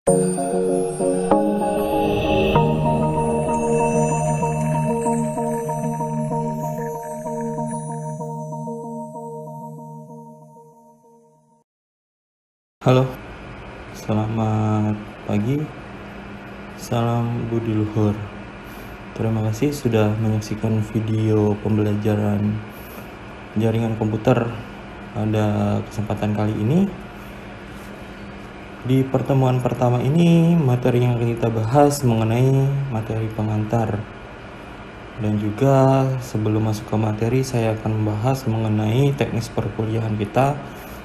Halo, selamat pagi, salam budi luhur. Terima kasih sudah menyaksikan video pembelajaran jaringan komputer pada kesempatan kali ini. Di pertemuan pertama ini, materi yang akan kita bahas mengenai materi pengantar. Dan juga sebelum masuk ke materi, saya akan membahas mengenai teknis perkuliahan kita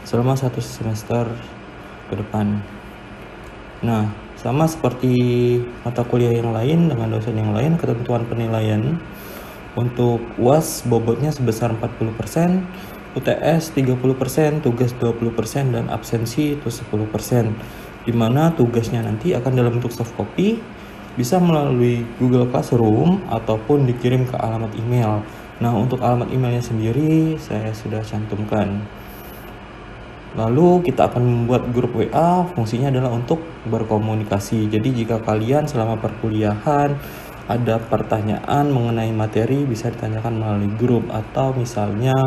selama 1 semester ke depan. Nah, sama seperti mata kuliah yang lain dengan dosen yang lain, ketentuan penilaian untuk UAS bobotnya sebesar 40%, UTS 30%, tugas 20%, dan absensi itu 10%. Di mana tugasnya nanti akan dalam bentuk soft copy, bisa melalui Google Classroom ataupun dikirim ke alamat email. Nah, untuk alamat emailnya sendiri saya sudah cantumkan. Lalu kita akan membuat grup WA, fungsinya adalah untuk berkomunikasi. Jadi jika kalian selama perkuliahan ada pertanyaan mengenai materi, bisa ditanyakan melalui grup, atau misalnya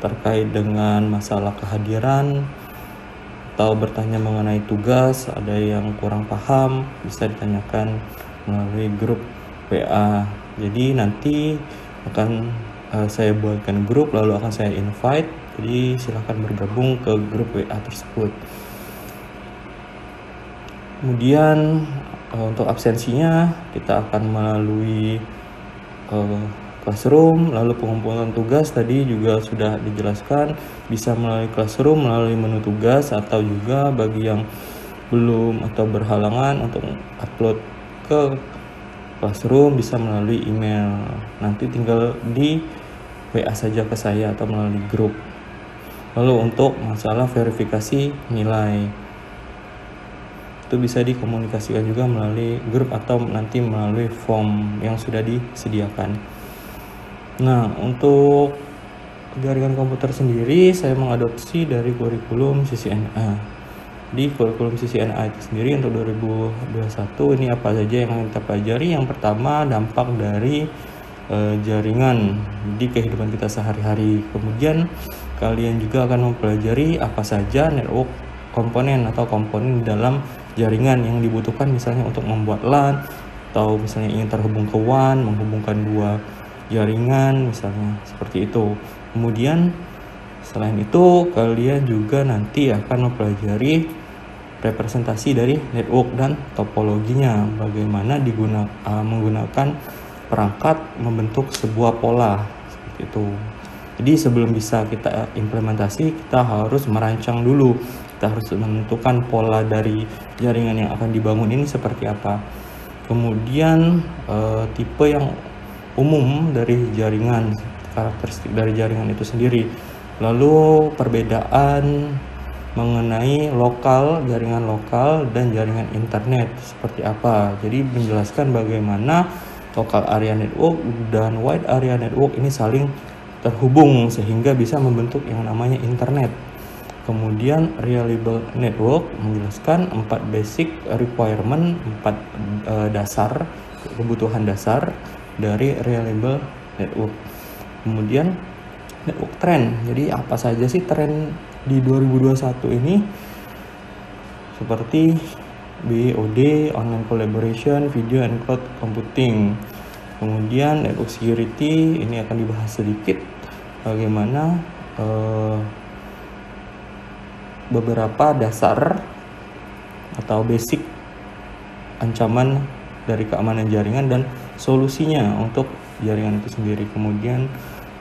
terkait dengan masalah kehadiran atau bertanya mengenai tugas, ada yang kurang paham, bisa ditanyakan melalui grup WA. Jadi nanti akan saya buatkan grup, lalu akan saya invite. Jadi silahkan bergabung ke grup WA tersebut. Kemudian untuk absensinya kita akan melalui Classroom. Lalu pengumpulan tugas tadi juga sudah dijelaskan, bisa melalui Classroom, melalui menu tugas, atau juga bagi yang belum atau berhalangan untuk upload ke Classroom bisa melalui email. Nanti tinggal di WA saja ke saya atau melalui grup. Lalu untuk masalah verifikasi nilai, itu bisa dikomunikasikan juga melalui grup atau nanti melalui form yang sudah disediakan. Nah, untuk jaringan komputer sendiri saya mengadopsi dari kurikulum CCNA. Di kurikulum CCNA itu sendiri untuk 2021 ini apa saja yang akan kita pelajari? Yang pertama, dampak dari jaringan di kehidupan kita sehari-hari. Kemudian kalian juga akan mempelajari apa saja network komponen atau komponen dalam jaringan yang dibutuhkan, misalnya untuk membuat LAN, atau misalnya ingin terhubung ke WAN, menghubungkan dua jaringan misalnya, seperti itu. Kemudian selain itu kalian juga nanti akan mempelajari representasi dari network dan topologinya, bagaimana menggunakan perangkat membentuk sebuah pola, seperti itu. Jadi sebelum bisa kita implementasi, kita harus merancang dulu. Kita harus menentukan pola dari jaringan yang akan dibangun ini seperti apa. Kemudian tipe yang umum dari jaringan, karakteristik dari jaringan itu sendiri. Lalu perbedaan mengenai jaringan lokal dan jaringan internet seperti apa. Jadi menjelaskan bagaimana local area network dan wide area network ini saling terhubung sehingga bisa membentuk yang namanya internet. Kemudian reliable network menjelaskan 4 basic requirement, 4 dasar, kebutuhan dasar dari reliable network. Kemudian network trend. Jadi apa saja sih tren di 2021 ini? Seperti BOD, online collaboration, video and cloud computing. Kemudian network security, ini akan dibahas sedikit bagaimana beberapa dasar atau basic ancaman dari keamanan jaringan dan solusinya untuk jaringan itu sendiri. Kemudian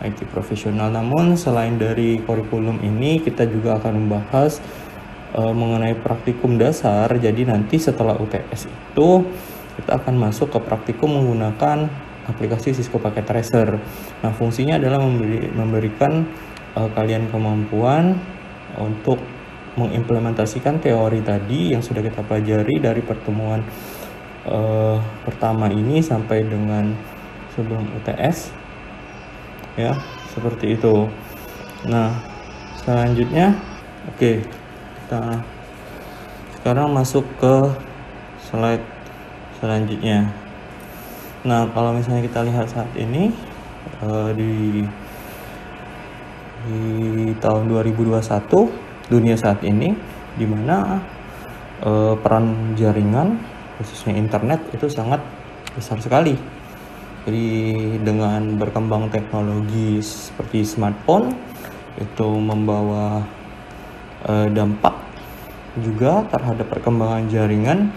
IT profesional. Namun selain dari kurikulum ini, kita juga akan membahas mengenai praktikum dasar. Jadi nanti setelah UTS itu kita akan masuk ke praktikum menggunakan aplikasi Cisco Packet Tracer. Nah, fungsinya adalah memberikan kalian kemampuan untuk mengimplementasikan teori tadi yang sudah kita pelajari dari pertemuan pertama ini sampai dengan sebelum UTS, ya, seperti itu. Nah, selanjutnya kita sekarang masuk ke slide selanjutnya. Nah, kalau misalnya kita lihat saat ini di tahun 2021 dunia saat ini, di mana peran jaringan khususnya internet itu sangat besar sekali. Jadi dengan berkembang teknologi seperti smartphone itu membawa dampak juga terhadap perkembangan jaringan.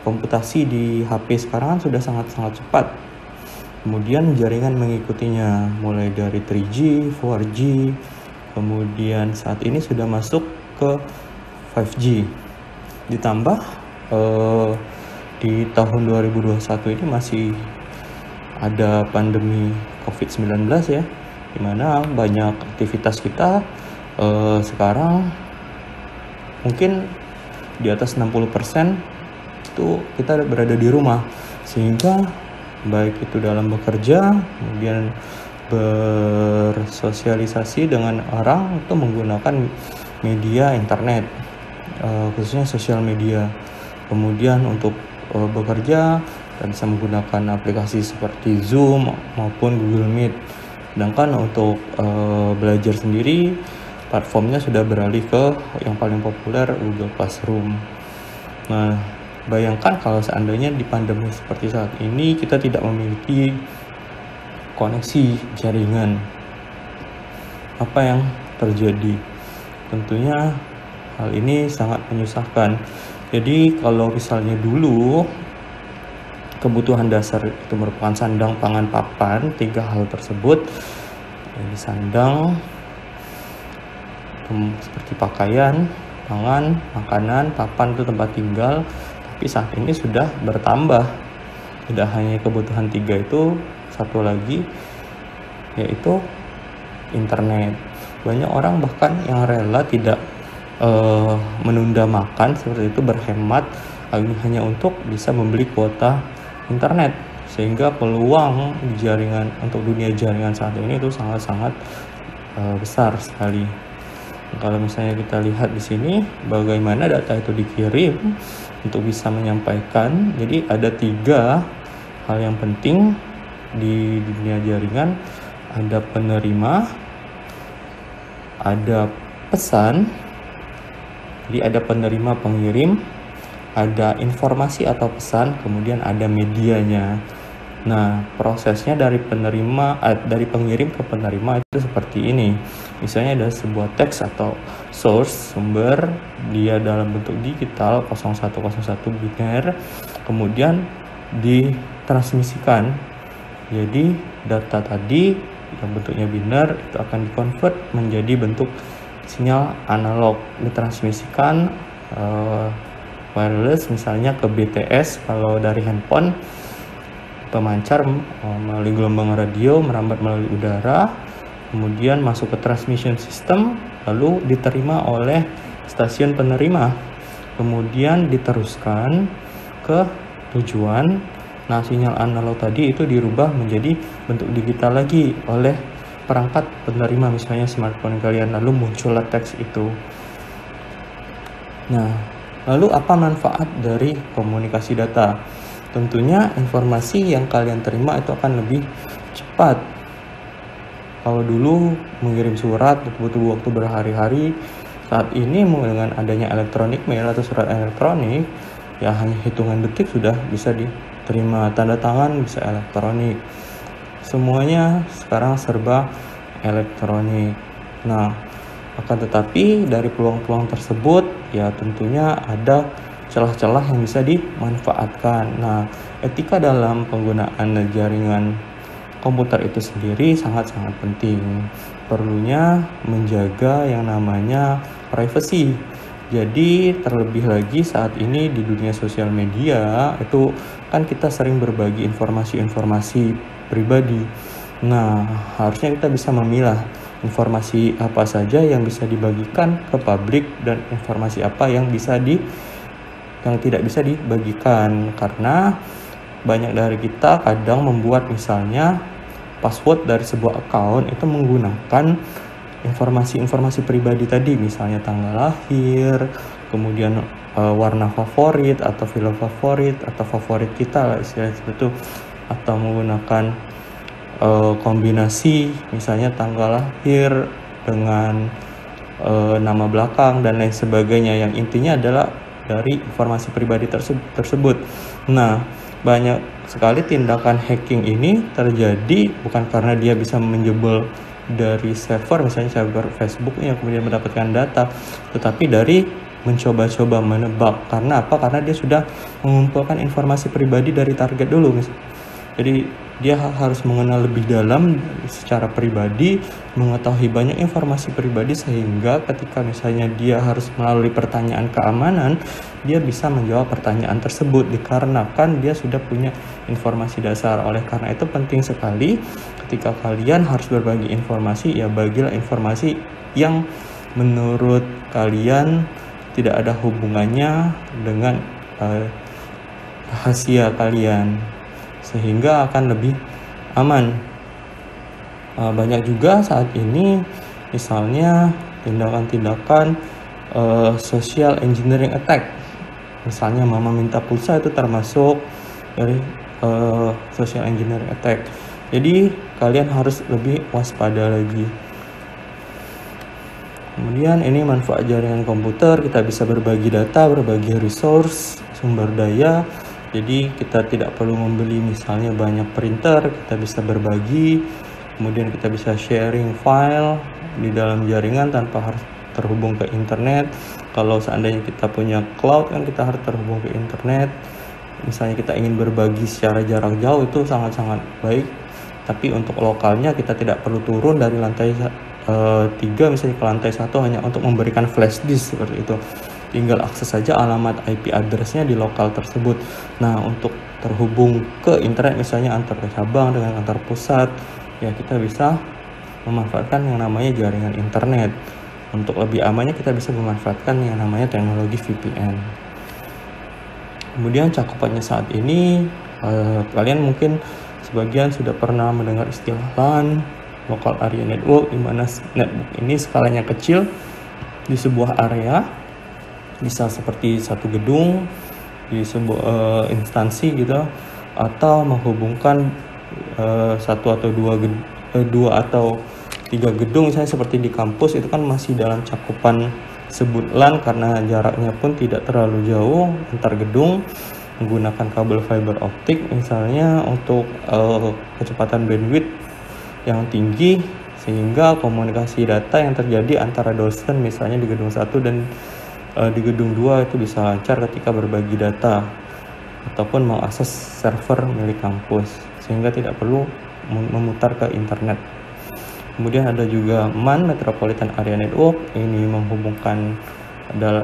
Komputasi di HP sekarang sudah sangat-sangat cepat. Kemudian jaringan mengikutinya mulai dari 3G, 4G, kemudian saat ini sudah masuk ke 5G. Ditambah di tahun 2021 ini masih ada pandemi COVID-19 ya, dimana banyak aktivitas kita sekarang mungkin di atas 60% itu kita berada di rumah, sehingga baik itu dalam bekerja, kemudian bersosialisasi dengan orang itu menggunakan media internet, khususnya sosial media. Kemudian untuk bekerja kita bisa menggunakan aplikasi seperti Zoom maupun Google Meet. Sedangkan untuk belajar sendiri, platformnya sudah beralih ke yang paling populer, Google Classroom. Nah, bayangkan kalau seandainya di pandemi seperti saat ini kita tidak memiliki koneksi jaringan, apa yang terjadi? Tentunya hal ini sangat menyusahkan. Jadi kalau misalnya dulu kebutuhan dasar itu merupakan sandang, pangan, papan, 3 hal tersebut. Jadi sandang seperti pakaian, pangan, makanan, papan itu tempat tinggal. Tapi saat ini sudah bertambah. Tidak hanya kebutuhan 3 itu, satu lagi yaitu internet. Banyak orang bahkan yang rela tidak menunda makan seperti itu, berhemat hanya untuk bisa membeli kuota internet, sehingga peluang di jaringan untuk dunia jaringan saat ini itu sangat-sangat besar sekali. Kalau misalnya kita lihat di sini bagaimana data itu dikirim untuk bisa menyampaikan, jadi ada 3 hal yang penting di dunia jaringan. Ada penerima, ada pesan, jadi ada penerima pengirim, ada informasi atau pesan, kemudian ada medianya. Nah, prosesnya dari pengirim ke penerima itu seperti ini. Misalnya ada sebuah teks atau source, sumber, dia dalam bentuk digital 0101 biner, kemudian ditransmisikan. Jadi data tadi yang bentuknya biner itu akan dikonvert menjadi bentuk sinyal analog, ditransmisikan wireless misalnya ke BTS kalau dari handphone, pemancar melalui gelombang radio merambat melalui udara, kemudian masuk ke transmission system, lalu diterima oleh stasiun penerima, kemudian diteruskan ke tujuan. Nah, sinyal analog tadi itu dirubah menjadi bentuk digital lagi oleh perangkat penerima, misalnya smartphone kalian, lalu muncullah teks itu. Nah, lalu apa manfaat dari komunikasi data? Tentunya informasi yang kalian terima itu akan lebih cepat. Kalau dulu mengirim surat butuh waktu berhari-hari, saat ini dengan adanya elektronik mail atau surat elektronik, ya hanya hitungan detik sudah bisa diterima, tanda tangan bisa elektronik. Semuanya sekarang serba elektronik. Nah, akan tetapi dari peluang-peluang tersebut ya tentunya ada celah-celah yang bisa dimanfaatkan. Nah, etika dalam penggunaan jaringan komputer itu sendiri sangat-sangat penting. Perlunya menjaga yang namanya privacy. Jadi terlebih lagi saat ini di dunia sosial media itu kan kita sering berbagi informasi-informasi pribadi. Nah, harusnya kita bisa memilah informasi apa saja yang bisa dibagikan ke publik dan informasi apa yang tidak bisa dibagikan, karena banyak dari kita kadang membuat misalnya password dari sebuah account itu menggunakan informasi-informasi pribadi tadi, misalnya tanggal lahir, kemudian warna favorit atau film favorit atau favorit kita lah istilahnya seperti itu, atau menggunakan kombinasi misalnya tanggal lahir dengan nama belakang dan lain sebagainya, yang intinya adalah dari informasi pribadi tersebut. Nah, banyak sekali tindakan hacking ini terjadi bukan karena dia bisa menjebol dari server, misalnya server Facebook yang kemudian mendapatkan data, tetapi dari mencoba-coba menebak. Karena apa? Karena dia sudah mengumpulkan informasi pribadi dari target dulu. Jadi dia harus mengenal lebih dalam secara pribadi, mengetahui banyak informasi pribadi, sehingga ketika misalnya dia harus melalui pertanyaan keamanan, dia bisa menjawab pertanyaan tersebut dikarenakan dia sudah punya informasi dasar. Oleh karena itu penting sekali ketika kalian harus berbagi informasi, ya bagilah informasi yang menurut kalian tidak ada hubungannya dengan rahasia kalian, sehingga akan lebih aman. Banyak juga saat ini misalnya tindakan-tindakan social engineering attack. Misalnya mama minta pulsa, itu termasuk dari social engineering attack. Jadi kalian harus lebih waspada lagi. Kemudian ini manfaat jaringan komputer, kita bisa berbagi data, berbagi resource, sumber daya. Jadi kita tidak perlu membeli misalnya banyak printer, kita bisa berbagi. Kemudian kita bisa sharing file di dalam jaringan tanpa harus terhubung ke internet. Kalau seandainya kita punya cloud kan kita harus terhubung ke internet. Misalnya kita ingin berbagi secara jarak jauh, itu sangat-sangat baik. Tapi untuk lokalnya kita tidak perlu turun dari lantai 3 misalnya ke lantai 1 hanya untuk memberikan flash disk seperti itu. Tinggal akses saja alamat IP address-nya di lokal tersebut. Nah, untuk terhubung ke internet misalnya antar cabang dengan antar pusat, ya kita bisa memanfaatkan yang namanya jaringan internet. Untuk lebih amannya kita bisa memanfaatkan yang namanya teknologi VPN. Kemudian cakupannya saat ini, kalian mungkin sebagian sudah pernah mendengar istilah LAN, Local Area Network, di mana network ini skalanya kecil di sebuah area, bisa seperti satu gedung di sebuah instansi gitu, atau menghubungkan satu atau dua atau 3 gedung, misalnya seperti di kampus itu kan masih dalam cakupan sebut LAN karena jaraknya pun tidak terlalu jauh antar gedung, menggunakan kabel fiber optik misalnya untuk kecepatan bandwidth yang tinggi, sehingga komunikasi data yang terjadi antara dosen misalnya di gedung 1 dan di gedung 2 itu bisa lancar ketika berbagi data ataupun mengakses server milik kampus, sehingga tidak perlu memutar ke internet. Kemudian ada juga MAN, Metropolitan Area Network, ini menghubungkan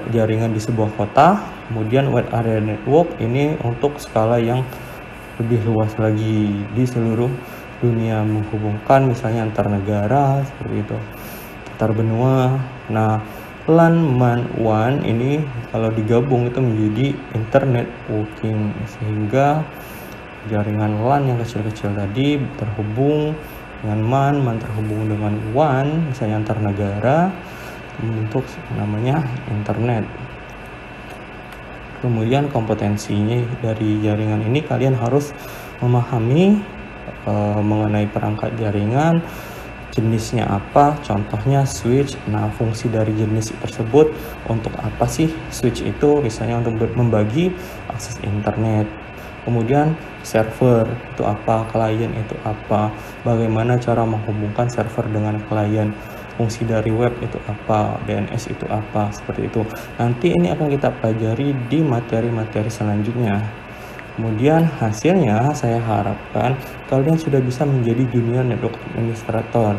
jaringan di sebuah kota. Kemudian Wide Area Network ini untuk skala yang lebih luas lagi di seluruh dunia, menghubungkan misalnya antar negara seperti itu, antar benua. Nah, LAN, MAN, WAN ini kalau digabung itu menjadi internet working, sehingga jaringan LAN yang kecil-kecil tadi terhubung dengan MAN terhubung dengan WAN misalnya antar negara, membentuk namanya internet. Kemudian kompetensinya dari jaringan ini, kalian harus memahami mengenai perangkat jaringan, jenisnya apa, contohnya switch. Nah, fungsi dari jenis tersebut untuk apa sih switch itu? Misalnya untuk membagi akses internet. Kemudian server itu apa, klien itu apa, bagaimana cara menghubungkan server dengan klien, fungsi dari web itu apa, DNS itu apa, seperti itu. Nanti ini akan kita pelajari di materi-materi selanjutnya. Kemudian hasilnya saya harapkan kalian sudah bisa menjadi junior network administrator.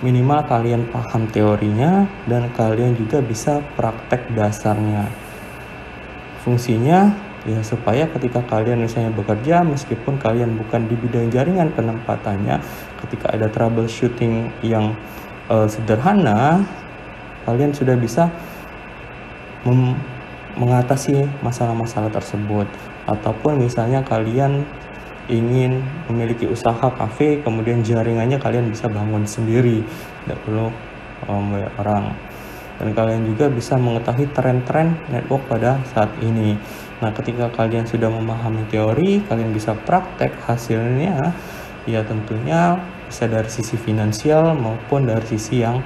Minimal kalian paham teorinya dan kalian juga bisa praktek dasarnya. Fungsinya ya supaya ketika kalian misalnya bekerja, meskipun kalian bukan di bidang jaringan penempatannya, ketika ada troubleshooting yang sederhana, kalian sudah bisa mengatasi masalah-masalah tersebut. Ataupun misalnya kalian ingin memiliki usaha kafe, kemudian jaringannya kalian bisa bangun sendiri, tidak perlu membayar orang. dan kalian juga bisa mengetahui tren-tren network pada saat ini. Nah, ketika kalian sudah memahami teori, kalian bisa praktek hasilnya, ya tentunya bisa dari sisi finansial maupun dari sisi yang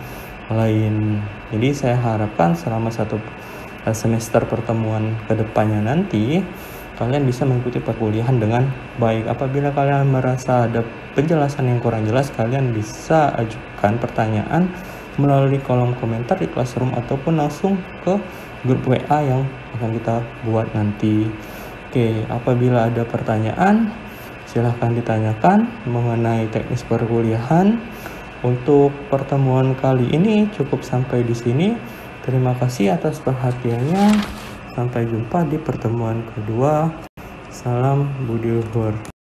lain. Jadi saya harapkan selama satu semester pertemuan kedepannya nanti, kalian bisa mengikuti perkuliahan dengan baik. Apabila kalian merasa ada penjelasan yang kurang jelas, kalian bisa ajukan pertanyaan melalui kolom komentar di Classroom ataupun langsung ke grup WA yang akan kita buat nanti. Oke, apabila ada pertanyaan, silahkan ditanyakan mengenai teknis perkuliahan. Untuk pertemuan kali ini cukup sampai di sini. Terima kasih atas perhatiannya. Sampai jumpa di pertemuan kedua. Salam Budi Luhur.